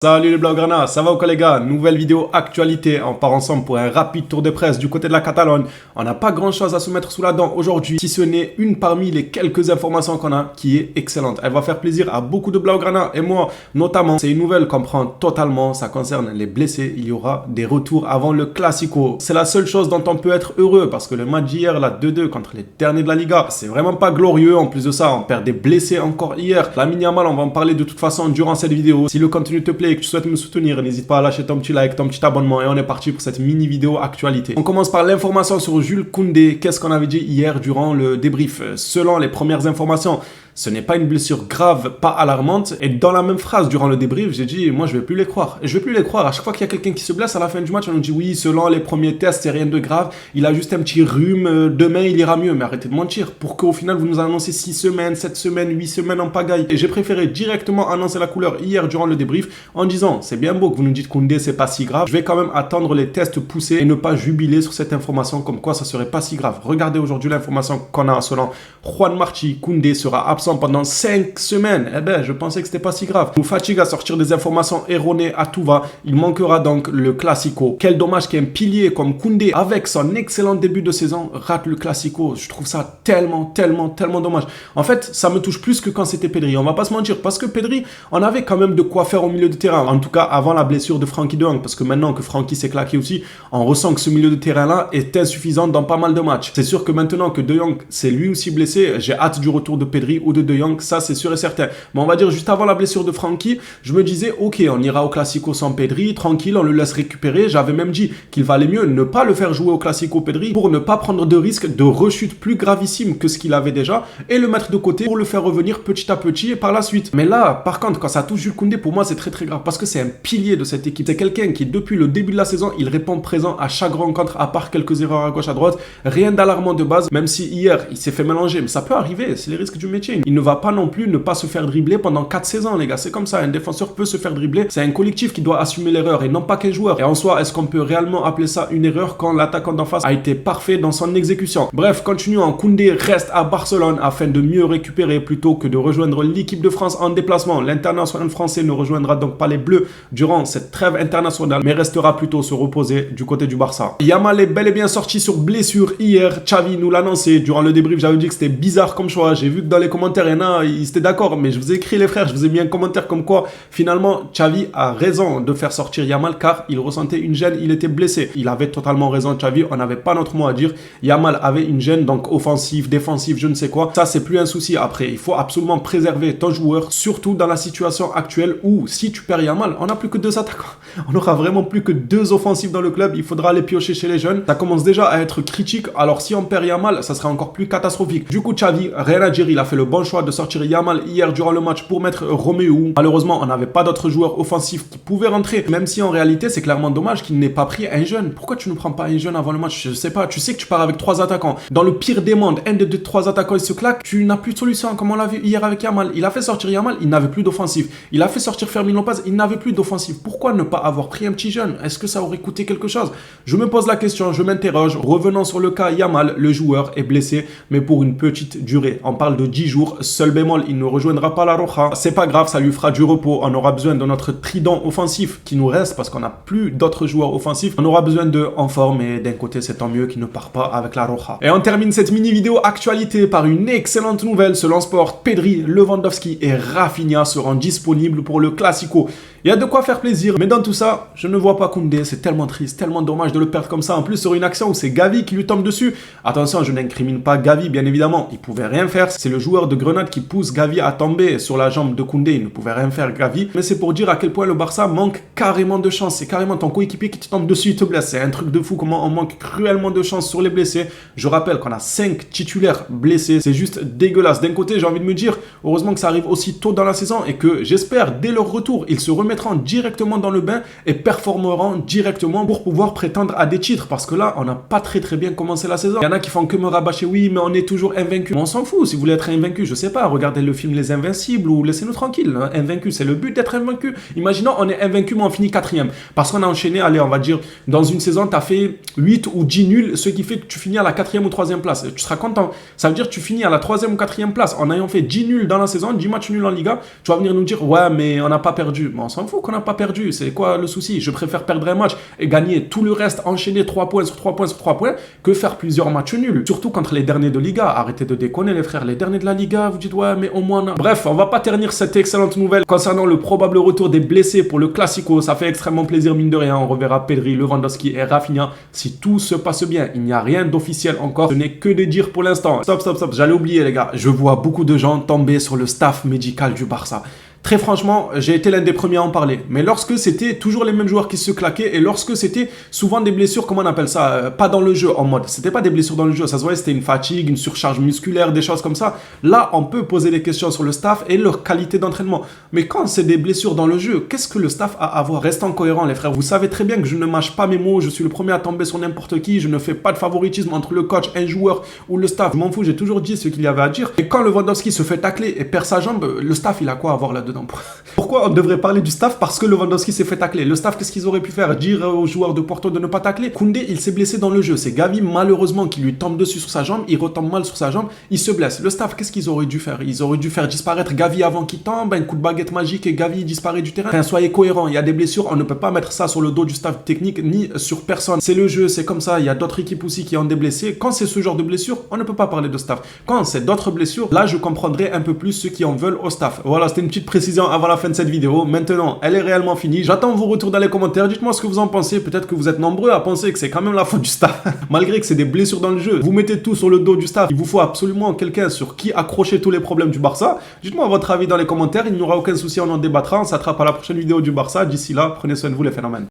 Salut les Blaugrana, ça va ou quoi les gars? Nouvelle vidéo actualité, on part ensemble pour un rapide tour de presse du côté de la Catalogne. On n'a pas grand chose à se mettre sous la dent aujourd'hui, si ce n'est une parmi les quelques informations qu'on a qui est excellente. Elle va faire plaisir à beaucoup de Blaugrana et moi notamment. C'est une nouvelle qu'on prend totalement, ça concerne les blessés. Il y aura des retours avant le Classico. C'est la seule chose dont on peut être heureux parce que le match d'hier, la 2-2 contre les derniers de la Liga, c'est vraiment pas glorieux. En plus de ça, on perd des blessés encore hier. Lamine Yamal, on va en parler de toute façon durant cette vidéo. Si le contenu te plaît et que tu souhaites me soutenir, n'hésite pas à lâcher ton petit like, ton petit abonnement et on est parti pour cette mini vidéo actualité. On commence par l'information sur Jules Koundé. Qu'est-ce qu'on avait dit hier durant le débrief? Selon les premières informations, ce n'est pas une blessure grave, pas alarmante. Et dans la même phrase, durant le débrief, j'ai dit, moi, je vais plus les croire. Et je vais plus les croire. À chaque fois qu'il y a quelqu'un qui se blesse à la fin du match, on nous dit, oui, selon les premiers tests, c'est rien de grave. Il a juste un petit rhume. Demain, il ira mieux. Mais arrêtez de mentir. Pour qu'au final, vous nous annoncez 6 semaines, 7 semaines, 8 semaines en pagaille. Et j'ai préféré directement annoncer la couleur hier durant le débrief en disant, c'est bien beau que vous nous dites Koundé, c'est pas si grave. Je vais quand même attendre les tests poussés et ne pas jubiler sur cette information comme quoi ça serait pas si grave. Regardez aujourd'hui l'information qu'on a selon Juan Martí. Koundé sera absent pendant 5 semaines. Eh ben, je pensais que c'était pas si grave. Nous fatigue à sortir des informations erronées à tout va. Il manquera donc le Classico. Quel dommage qu'un pilier comme Koundé, avec son excellent début de saison, rate le Classico. Je trouve ça tellement dommage. En fait, ça me touche plus que quand c'était Pedri. On va pas se mentir. Parce que Pedri, on avait quand même de quoi faire au milieu de terrain. En tout cas, avant la blessure de Frenkie de Jong. Parce que maintenant que Frenkie s'est claqué aussi, on ressent que ce milieu de terrain-là est insuffisant dans pas mal de matchs. C'est sûr que maintenant que De Jong s'est lui aussi blessé, j'ai hâte du retour de Pedri ou de Jong. Ça, c'est sûr et certain. Mais on va dire, juste avant la blessure de Frenkie, je me disais, ok, on ira au Classico sans Pedri, tranquille, on le laisse récupérer. J'avais même dit qu'il valait mieux ne pas le faire jouer au Classico Pedri pour ne pas prendre de risque de rechute plus gravissime que ce qu'il avait déjà et le mettre de côté pour le faire revenir petit à petit et par la suite. Mais là, par contre, quand ça touche Jules Koundé, pour moi, c'est très grave parce que c'est un pilier de cette équipe. C'est quelqu'un qui, depuis le début de la saison, il répond présent à chaque rencontre, à part quelques erreurs à gauche, à droite. Rien d'alarmant de base, même si hier, il s'est fait mélanger. Mais ça peut arriver, c'est les risques du métier. Il ne va pas non plus ne pas se faire dribbler pendant 4 saisons, les gars. C'est comme ça, un défenseur peut se faire dribbler. C'est un collectif qui doit assumer l'erreur et non pas qu'un joueur. Et en soi, est-ce qu'on peut réellement appeler ça une erreur quand l'attaquant d'en face a été parfait dans son exécution? Bref, continuons. Koundé reste à Barcelone afin de mieux récupérer plutôt que de rejoindre l'équipe de France en déplacement. L'international français ne rejoindra donc pas les Bleus durant cette trêve internationale, mais restera plutôt se reposer du côté du Barça. Yamal est bel et bien sorti sur blessure hier. Xavi nous l'a annoncé. Durant le débrief, j'avais dit que c'était bizarre comme choix. J'ai vu que dans les commentaires, il y en a, ils étaient d'accord, mais je vous ai écrit les frères, je vous ai mis un commentaire comme quoi finalement Xavi a raison de faire sortir Yamal car il ressentait une gêne, il était blessé. Il avait totalement raison, Xavi, on n'avait pas notre mot à dire. Yamal avait une gêne, donc offensif, défensif, je ne sais quoi. Ça, c'est plus un souci après. Il faut absolument préserver ton joueur, surtout dans la situation actuelle où si tu perds Yamal, on n'a plus que 2 attaquants. On n'aura vraiment plus que 2 offensifs dans le club. Il faudra les piocher chez les jeunes. Ça commence déjà à être critique. Alors si on perd Yamal, ça sera encore plus catastrophique. Du coup, Xavi, rien à dire, il a fait le bon choix de sortir Yamal hier durant le match pour mettre Romeu. Malheureusement, on n'avait pas d'autres joueurs offensifs qui pouvaient rentrer. Même si en réalité, c'est clairement dommage qu'il n'ait pas pris un jeune. Pourquoi tu ne prends pas un jeune avant le match? Je sais pas. Tu sais que tu pars avec 3 attaquants. Dans le pire des mondes, un des 3 attaquants il se claque. Tu n'as plus de solution. Comme on l'a vu hier avec Yamal. Il a fait sortir Yamal, il n'avait plus d'offensif. Il a fait sortir Fermin Lopez, il n'avait plus d'offensif. Pourquoi ne pas avoir pris un petit jeune? Est-ce que ça aurait coûté quelque chose? Je me pose la question, je m'interroge. Revenons sur le cas Yamal, le joueur est blessé, mais pour une petite durée. On parle de 10 jours. Seul bémol, il ne rejoindra pas la Roja. C'est pas grave, ça lui fera du repos. On aura besoin de notre trident offensif qui nous reste parce qu'on n'a plus d'autres joueurs offensifs. On aura besoin d'eux en forme et d'un côté, c'est tant mieux qu'il ne part pas avec la Roja. Et on termine cette mini vidéo actualité par une excellente nouvelle selon Sport. Pedri, Lewandowski et Rafinha seront disponibles pour le Classico. Il y a de quoi faire plaisir, mais dans tout ça, je ne vois pas Koundé. C'est tellement triste, tellement dommage de le perdre comme ça. En plus, sur une action où c'est Gavi qui lui tombe dessus. Attention, je n'incrimine pas Gavi, bien évidemment. Il pouvait rien faire. C'est le joueur de Grenade qui pousse Gavi à tomber sur la jambe de Koundé. Il ne pouvait rien faire, Gavi. Mais c'est pour dire à quel point le Barça manque carrément de chance. C'est carrément ton coéquipier qui te tombe dessus, il te blesse. C'est un truc de fou comment on manque cruellement de chance sur les blessés. Je rappelle qu'on a 5 titulaires blessés. C'est juste dégueulasse. D'un côté, j'ai envie de me dire, heureusement que ça arrive aussi tôt dans la saison et que j'espère, dès leur retour, ils se remettront directement dans le bain et performeront directement pour pouvoir prétendre à des titres. Parce que là, on n'a pas très bien commencé la saison. Il y en a qui font que me rabâcher, oui, mais on est toujours invaincu. On s'en fout, si vous voulez être invaincu, je sais pas, regardez le film Les Invincibles ou laissez-nous tranquilles. Hein. Invaincu, c'est le but d'être invaincu. Imaginons, on est invaincu, mais on finit 4e. Parce qu'on a enchaîné, allez, on va dire, dans une saison, tu as fait 8 ou 10 nuls, ce qui fait que tu finis à la 4e ou 3e place. Tu seras content. Ça veut dire que tu finis à la 3e ou 4e place en ayant fait 10 nuls dans la saison, 10 matchs nuls en Liga. Tu vas venir nous dire, ouais, mais on n'a pas perdu. Bon, on s'en s'en fout qu'on n'a pas perdu. C'est quoi le souci? Je préfère perdre un match et gagner tout le reste, enchaîner 3 points sur 3 points sur 3 points, que faire plusieurs matchs nuls. Surtout contre les derniers de Liga. Arrêtez de déconner les frères. Les derniers de la Liga, vous dites ouais mais au moins... Bref, on va pas ternir cette excellente nouvelle concernant le probable retour des blessés pour le Classico. Ça fait extrêmement plaisir mine de rien. On reverra Pedri, Lewandowski et Rafinha si tout se passe bien. Il n'y a rien d'officiel encore. Ce n'est que des dires pour l'instant. Stop. J'allais oublier les gars. Je vois beaucoup de gens tomber sur le staff médical du Barça. Très franchement, j'ai été l'un des premiers à en parler. Mais lorsque c'était toujours les mêmes joueurs qui se claquaient et lorsque c'était souvent des blessures, comment on appelle ça, pas dans le jeu en mode. C'était pas des blessures dans le jeu, ça se voyait, c'était une fatigue, une surcharge musculaire, des choses comme ça. Là, on peut poser des questions sur le staff et leur qualité d'entraînement. Mais quand c'est des blessures dans le jeu, qu'est-ce que le staff a à voir? Restons cohérents les frères. Vous savez très bien que je ne mâche pas mes mots, je suis le premier à tomber sur n'importe qui, je ne fais pas de favoritisme entre le coach, un joueur ou le staff. Je m'en fous, j'ai toujours dit ce qu'il y avait à dire. Et quand Lewandowski se fait tacler et perd sa jambe, le staff il a quoi à voir là-dedans? Pourquoi on devrait parler du staff? Parce que Lewandowski s'est fait tacler. Le staff, qu'est-ce qu'ils auraient pu faire? Dire aux joueurs de Porto de ne pas tacler? Koundé, il s'est blessé dans le jeu. C'est Gavi, malheureusement, qui lui tombe dessus sur sa jambe. Il retombe mal sur sa jambe. Il se blesse. Le staff, qu'est-ce qu'ils auraient dû faire? Ils auraient dû faire disparaître Gavi avant qu'il tombe. Un coup de baguette magique et Gavi disparaît du terrain. Enfin, soyez cohérents. Il y a des blessures. On ne peut pas mettre ça sur le dos du staff technique ni sur personne. C'est le jeu, c'est comme ça. Il y a d'autres équipes aussi qui ont des blessés. Quand c'est ce genre de blessure, on ne peut pas parler de staff. Quand c'est d'autres blessures, là, je comprendrai un peu plus ceux qui en veulent au staff. Voilà, c'était une petite précision avant la fin de cette vidéo. Maintenant, elle est réellement finie. J'attends vos retours dans les commentaires. Dites-moi ce que vous en pensez. Peut-être que vous êtes nombreux à penser que c'est quand même la faute du staff. Malgré que c'est des blessures dans le jeu. Vous mettez tout sur le dos du staff. Il vous faut absolument quelqu'un sur qui accrocher tous les problèmes du Barça. Dites-moi votre avis dans les commentaires. Il n'y aura aucun souci, on en débattra. On s'attrape à la prochaine vidéo du Barça. D'ici là, prenez soin de vous les phénomènes.